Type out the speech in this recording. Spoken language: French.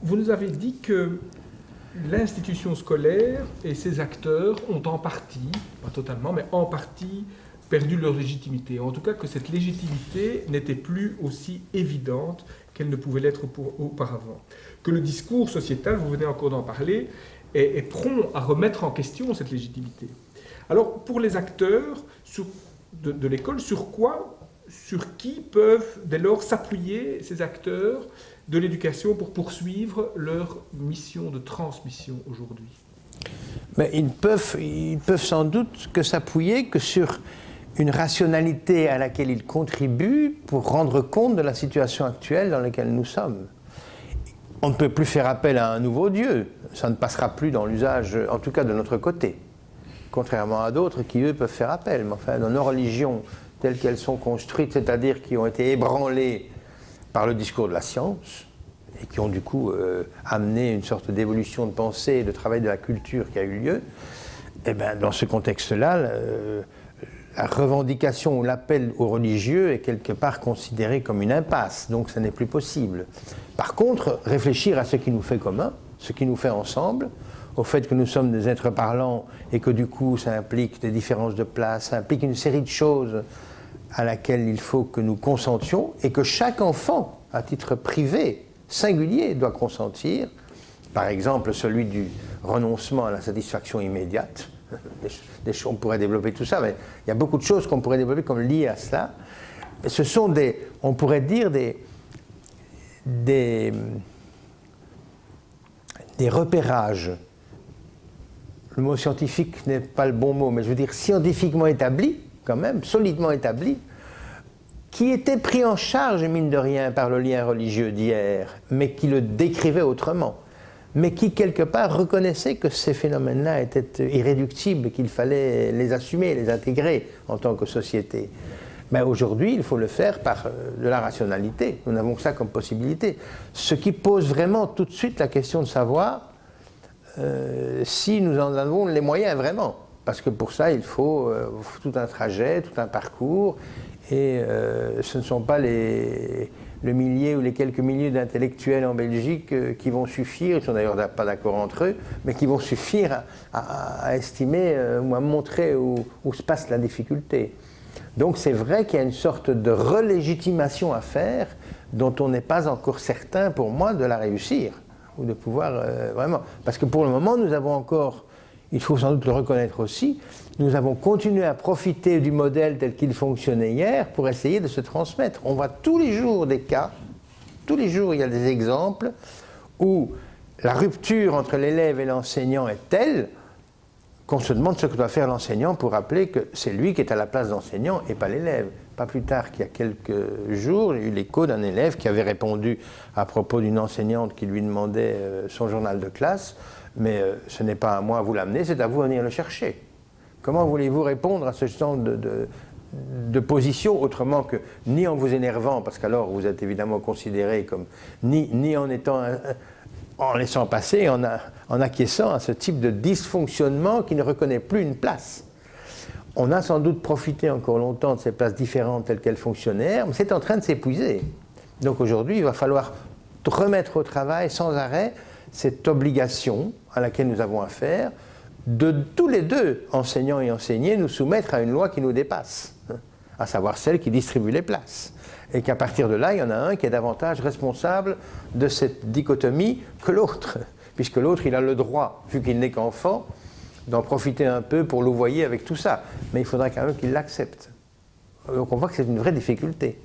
Vous nous avez dit que l'institution scolaire et ses acteurs ont en partie, pas totalement, mais en partie, perdu leur légitimité. En tout cas, que cette légitimité n'était plus aussi évidente qu'elle ne pouvait l'être auparavant. Que le discours sociétal, vous venez encore d'en parler, est prompt à remettre en question cette légitimité. Alors, pour les acteurs de l'école, sur qui peuvent dès lors s'appuyer ces acteurs de l'éducation pour poursuivre leur mission de transmission aujourd'hui? Mais ils peuvent sans doute que s'appuyer que sur une rationalité à laquelle ils contribuent pour rendre compte de la situation actuelle dans laquelle nous sommes. On ne peut plus faire appel à un nouveau Dieu, ça ne passera plus dans l'usage, en tout cas de notre côté, contrairement à d'autres qui, eux, peuvent faire appel. Mais enfin, dans nos religions telles qu'elles sont construites, c'est-à-dire qui ont été ébranlées par le discours de la science, et qui ont du coup amené une sorte d'évolution de pensée et de travail de la culture qui a eu lieu, et bien, dans ce contexte-là, la revendication ou l'appel aux religieux est quelque part considéré comme une impasse, donc ça n'est plus possible. Par contre, réfléchir à ce qui nous fait commun, ce qui nous fait ensemble, au fait que nous sommes des êtres parlants et que du coup ça implique des différences de place, ça implique une série de choses à laquelle il faut que nous consentions et que chaque enfant, à titre privé, singulier, doit consentir. Par exemple, celui du renoncement à la satisfaction immédiate. On pourrait développer tout ça, mais il y a beaucoup de choses qu'on pourrait développer comme liées à cela. Ce sont on pourrait dire des repérages. Le mot scientifique n'est pas le bon mot, mais je veux dire scientifiquement établis, quand même, solidement établis, qui étaient pris en charge, mine de rien, par le lien religieux d'hier, mais qui le décrivaient autrement, mais qui, quelque part, reconnaissaient que ces phénomènes-là étaient irréductibles, qu'il fallait les assumer, les intégrer en tant que société. Mais aujourd'hui, il faut le faire par de la rationalité. Nous n'avons que ça comme possibilité. Ce qui pose vraiment tout de suite la question de savoir si nous en avons les moyens vraiment. Parce que pour ça, il faut tout un trajet, tout un parcours, et ce ne sont pas le millier ou les quelques milliers d'intellectuels en Belgique qui vont suffire, ils ne sont d'ailleurs pas d'accord entre eux, mais qui vont suffire à estimer ou à montrer où se passe la difficulté. Donc c'est vrai qu'il y a une sorte de relégitimation à faire dont on n'est pas encore certain, pour moi, de la réussir, ou de pouvoir vraiment... Parce que pour le moment, nous avons encore, il faut sans doute le reconnaître aussi, nous avons continué à profiter du modèle tel qu'il fonctionnait hier pour essayer de se transmettre. On voit tous les jours des cas, tous les jours il y a des exemples où la rupture entre l'élève et l'enseignant est telle qu'on se demande ce que doit faire l'enseignant pour rappeler que c'est lui qui est à la place d'enseignant et pas l'élève. Pas plus tard qu'il y a quelques jours, j'ai eu l'écho d'un élève qui avait répondu à propos d'une enseignante qui lui demandait son journal de classe, mais ce n'est pas à moi à vous l'amener, c'est à vous de venir le chercher. Comment voulez-vous répondre à ce genre de position autrement que ni en vous énervant, parce qu'alors vous êtes évidemment considéré comme, ni en étant... en laissant passer, en acquiesçant à ce type de dysfonctionnement qui ne reconnaît plus une place. On a sans doute profité encore longtemps de ces places différentes telles qu'elles fonctionnaient, mais c'est en train de s'épuiser. Donc aujourd'hui, il va falloir remettre au travail sans arrêt cette obligation à laquelle nous avons affaire, de tous les deux, enseignants et enseignés, nous soumettre à une loi qui nous dépasse, à savoir celle qui distribue les places. Et qu'à partir de là, il y en a un qui est davantage responsable de cette dichotomie que l'autre, puisque l'autre, il a le droit, vu qu'il n'est qu'enfant, d'en profiter un peu pour louvoyer avec tout ça. Mais il faudra quand même qu'il l'accepte. Donc on voit que c'est une vraie difficulté.